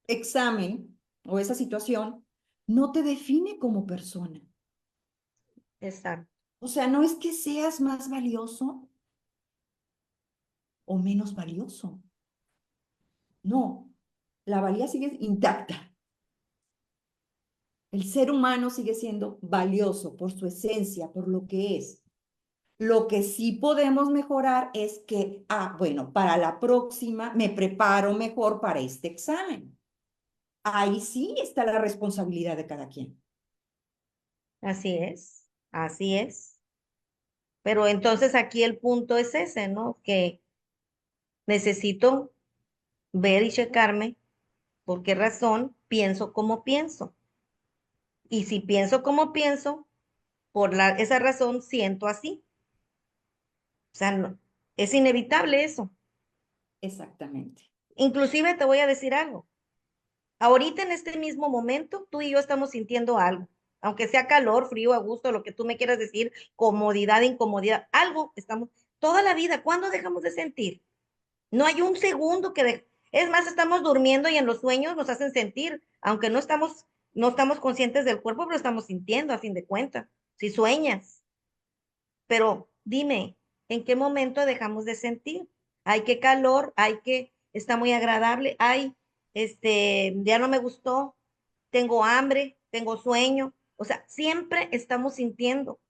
examen o esa situación no te define como persona. Exacto. O sea, no es que seas más valioso o menos valioso. No, la valía sigue intacta. El ser humano sigue siendo valioso por su esencia, por lo que es. Lo que sí podemos mejorar es que, bueno, para la próxima me preparo mejor para este examen. Ahí sí está la responsabilidad de cada quien. Así es, así es. Pero entonces aquí el punto es ese, ¿no? Que necesito ver y checarme por qué razón pienso como pienso. Y si pienso como pienso, esa razón siento así. O sea, es inevitable eso. Exactamente. Inclusive te voy a decir algo. Ahorita en este mismo momento, tú y yo estamos sintiendo algo. Aunque sea calor, frío, a gusto, lo que tú me quieras decir, comodidad, incomodidad, algo estamos, toda la vida, ¿cuándo dejamos de sentir? No hay un segundo es más, estamos durmiendo y en los sueños nos hacen sentir, aunque no estamos conscientes del cuerpo, pero estamos sintiendo a fin de cuentas, si sueñas. Pero dime, ¿en qué momento dejamos de sentir? Hay que calor, está muy agradable, ya no me gustó, tengo hambre, tengo sueño. O sea, siempre estamos sintiendo.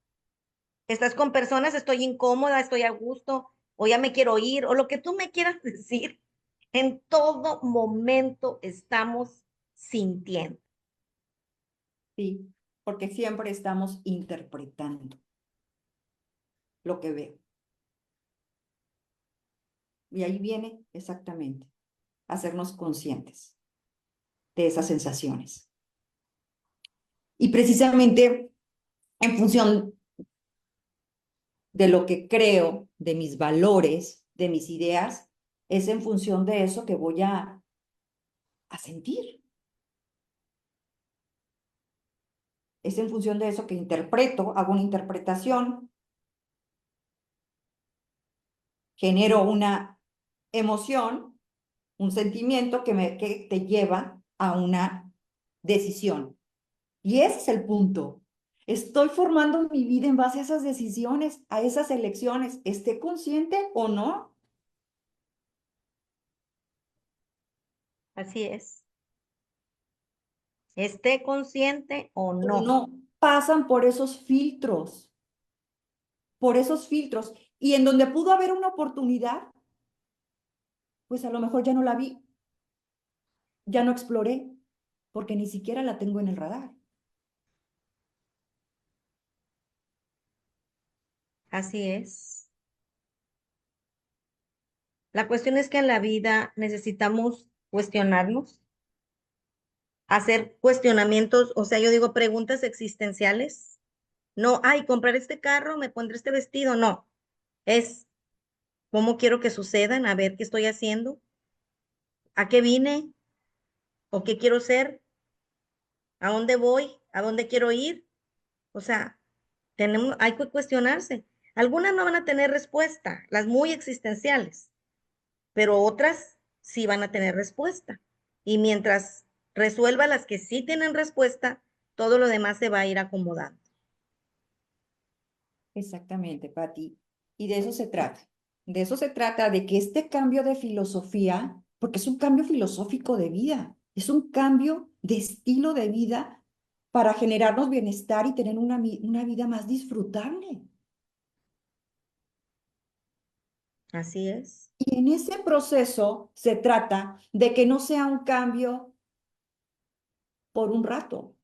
Estás con personas, estoy incómoda, estoy a gusto, o ya me quiero ir, o lo que tú me quieras decir. En todo momento estamos sintiendo. Sí, porque siempre estamos interpretando lo que veo. Y ahí viene exactamente hacernos conscientes de esas sensaciones. Y precisamente en función de lo que creo, de mis valores, de mis ideas, es en función de eso que voy a sentir. Es en función de eso que interpreto, hago una interpretación, genero una emoción, un sentimiento que te lleva a una decisión. Y ese es el punto. Estoy formando mi vida en base a esas decisiones, a esas elecciones, esté consciente o no. Así es. Esté consciente o O no. no, pasan por esos filtros. Y en donde pudo haber una oportunidad, pues a lo mejor ya no la vi, ya no exploré, porque ni siquiera la tengo en el radar. Así es. La cuestión es que en la vida necesitamos cuestionarnos, hacer cuestionamientos, o sea, yo digo preguntas existenciales. No, comprar este carro, me pondré este vestido. No, es cómo quiero que sucedan, a ver qué estoy haciendo, a qué vine o qué quiero ser, a dónde voy, a dónde quiero ir. O sea, hay que cuestionarse. Algunas no van a tener respuesta, las muy existenciales, pero otras sí van a tener respuesta. Y mientras resuelva las que sí tienen respuesta, todo lo demás se va a ir acomodando. Exactamente, Patti. Y de eso se trata. De eso se trata, de que este cambio de filosofía, porque es un cambio filosófico de vida, es un cambio de estilo de vida para generarnos bienestar y tener una vida más disfrutable. Así es, Y en ese proceso se trata de que no sea un cambio por un rato,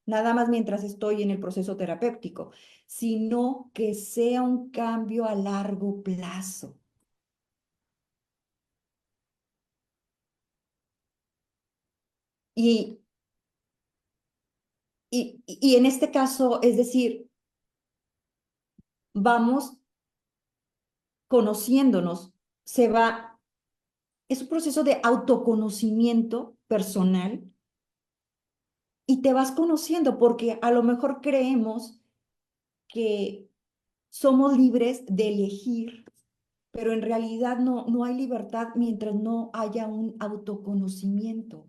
nada más mientras estoy en el proceso terapéutico, sino que sea un cambio a largo plazo. Y, y en este caso, es decir, vamos conociéndonos, es un proceso de autoconocimiento personal y te vas conociendo porque a lo mejor creemos que somos libres de elegir, pero en realidad no hay libertad mientras no haya un autoconocimiento.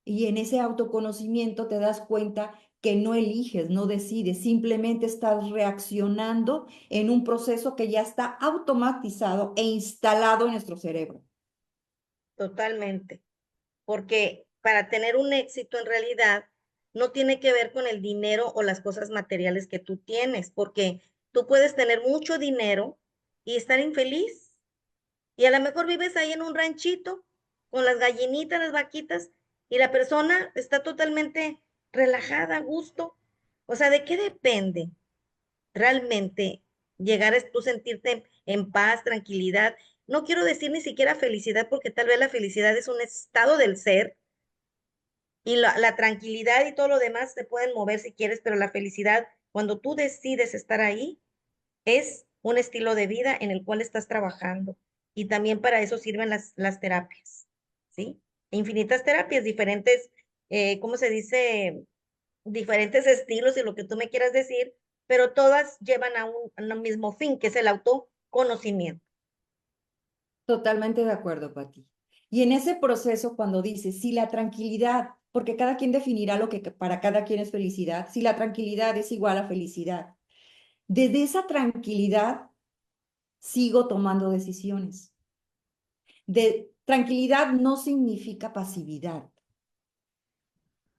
Y en ese autoconocimiento te das cuenta que no eliges, no decides, simplemente estás reaccionando en un proceso que ya está automatizado e instalado en nuestro cerebro. Totalmente. Porque para tener un éxito en realidad no tiene que ver con el dinero o las cosas materiales que tú tienes, porque tú puedes tener mucho dinero y estar infeliz. Y a lo mejor vives ahí en un ranchito con las gallinitas, las vaquitas, y la persona está totalmente relajada, a gusto. O sea, ¿de qué depende realmente llegar a tú sentirte en paz, tranquilidad? No quiero decir ni siquiera felicidad, porque tal vez la felicidad es un estado del ser y la tranquilidad y todo lo demás se pueden mover si quieres, pero la felicidad, cuando tú decides estar ahí, es un estilo de vida en el cual estás trabajando. Y también para eso sirven las terapias, ¿sí? Infinitas terapias, diferentes, ¿cómo se dice? Diferentes estilos y lo que tú me quieras decir, pero todas llevan a un mismo fin, que es el autoconocimiento. Totalmente de acuerdo, Pati. Y en ese proceso, cuando dices, si la tranquilidad, porque cada quien definirá lo que para cada quien es felicidad, si la tranquilidad es igual a felicidad, desde esa tranquilidad sigo tomando decisiones. Tranquilidad no significa pasividad,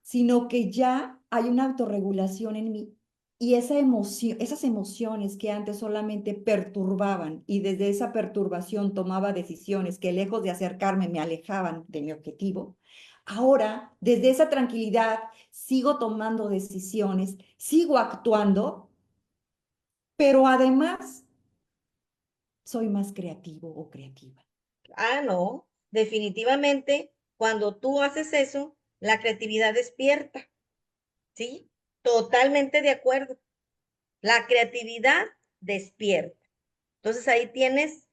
sino que ya hay una autorregulación en mí y esa emoción, esas emociones que antes solamente perturbaban y desde esa perturbación tomaba decisiones que lejos de acercarme me alejaban de mi objetivo, ahora desde esa tranquilidad sigo tomando decisiones, sigo actuando, pero además soy más creativo o creativa. Ah, no, definitivamente, cuando tú haces eso, la creatividad despierta, ¿sí? Totalmente de acuerdo. La creatividad despierta. Entonces ahí tienes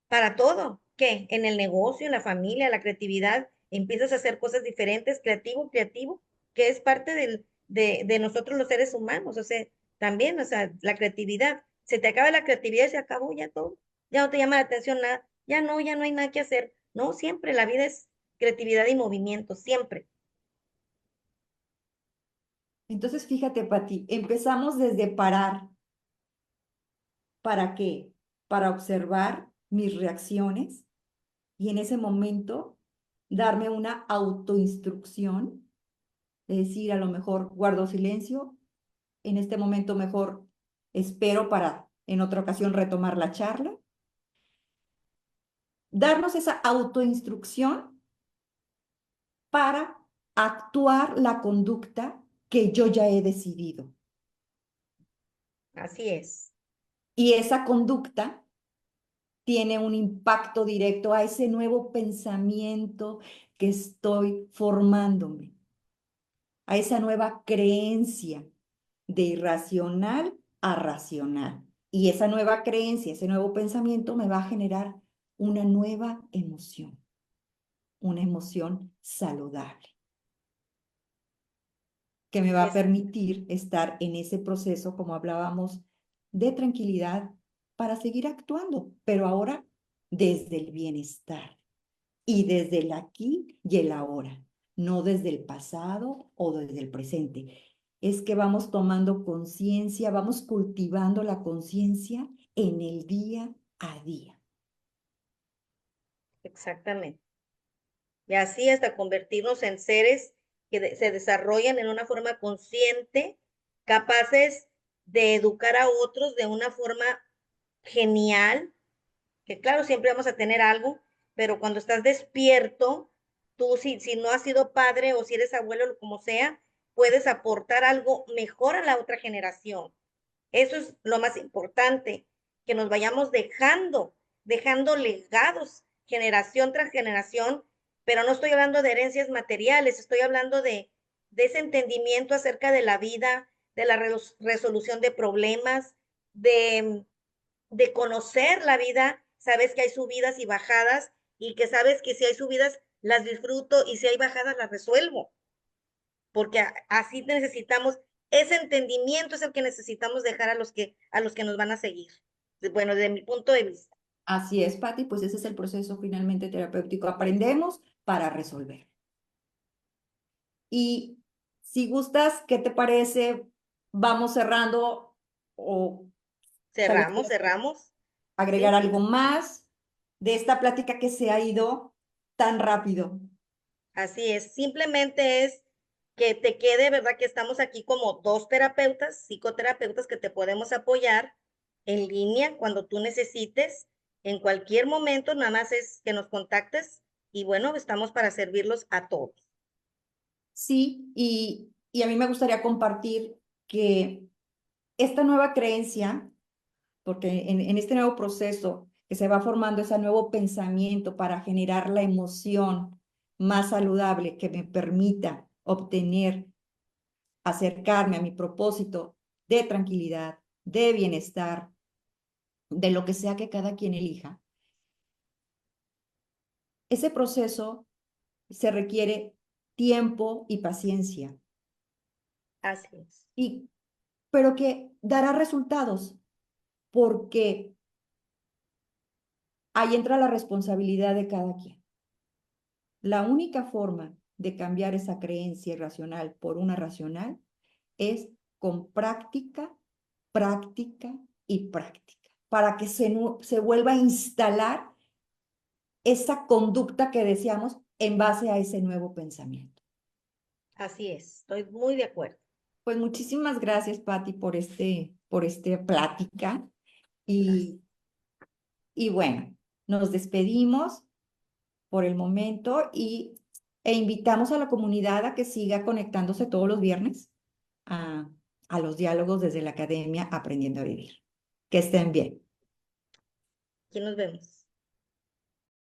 para todo. ¿Qué? En el negocio, en la familia, la creatividad, empiezas a hacer cosas diferentes, creativo, creativo, que es parte de nosotros los seres humanos. O sea, también, o sea, la creatividad. Se te acaba la creatividad y se acabó ya todo. Ya no te llama la atención nada. Ya no hay nada que hacer. No, siempre la vida es creatividad y movimiento, siempre. Entonces, fíjate, Pati, empezamos desde parar. ¿Para qué? Para observar mis reacciones y en ese momento darme una autoinstrucción, es decir, a lo mejor guardo silencio, en este momento mejor espero para en otra ocasión retomar la charla, darnos esa autoinstrucción para actuar la conducta que yo ya he decidido. Así es. Y esa conducta tiene un impacto directo a ese nuevo pensamiento que estoy formándome, a esa nueva creencia de irracional a racional. Y esa nueva creencia, ese nuevo pensamiento me va a generar una nueva emoción, una emoción saludable, que me va a Es permitir estar en ese proceso, como hablábamos, de tranquilidad para seguir actuando, pero ahora desde el bienestar y desde el aquí y el ahora, no desde el pasado o desde el presente. Es que vamos tomando conciencia, vamos cultivando la conciencia en el día a día. exactamente. Y así hasta convertirnos en seres que se desarrollan en una forma consciente, capaces de educar a otros de una forma genial, que claro, siempre vamos a tener algo, pero cuando estás despierto, tú si no has sido padre o si eres abuelo, como sea, puedes aportar algo mejor a la otra generación. Eso es lo más importante, que nos vayamos dejando legados generación tras generación, pero no estoy hablando de herencias materiales, estoy hablando de ese entendimiento acerca de la vida, de la resolución de problemas, de, de conocer la vida, sabes que hay subidas y bajadas y que sabes que si hay subidas las disfruto y si hay bajadas las resuelvo porque así necesitamos, ese entendimiento es el que necesitamos dejar a los que nos van a seguir. Bueno, desde mi punto de vista. Así es, Patti, pues ese es el proceso finalmente terapéutico. Aprendemos para resolver. Y Si gustas, ¿qué te parece? Vamos cerrando o tal vez Cerramos, quieras cerramos. Sí, agregar sí. algo más de esta plática que se ha ido tan rápido. Así es, simplemente es que te quede, ¿verdad? Que estamos aquí como dos terapeutas, psicoterapeutas que te podemos apoyar en línea cuando tú necesites, en cualquier momento, nada más es que nos contactes y bueno, estamos para servirlos a todos. Sí, y a mí me gustaría compartir que esta nueva creencia, porque en este nuevo proceso que se va formando ese nuevo pensamiento para generar la emoción más saludable que me permita obtener, acercarme a mi propósito de tranquilidad, de bienestar, de lo que sea que cada quien elija. Ese proceso se requiere tiempo y paciencia, Así es, y, pero que dará resultados porque ahí entra la responsabilidad de cada quien. La única forma de cambiar esa creencia irracional por una racional es con práctica, práctica y práctica, para que se vuelva a instalar esa conducta que deseamos en base a ese nuevo pensamiento. así es, estoy muy de acuerdo. Pues muchísimas gracias, Patti, por este plática. Gracias. Y, y bueno, nos despedimos por el momento e invitamos a la comunidad a que siga conectándose todos los viernes a, a los diálogos desde la academia Aprendiendo a Vivir. Que estén bien. Aquí nos vemos.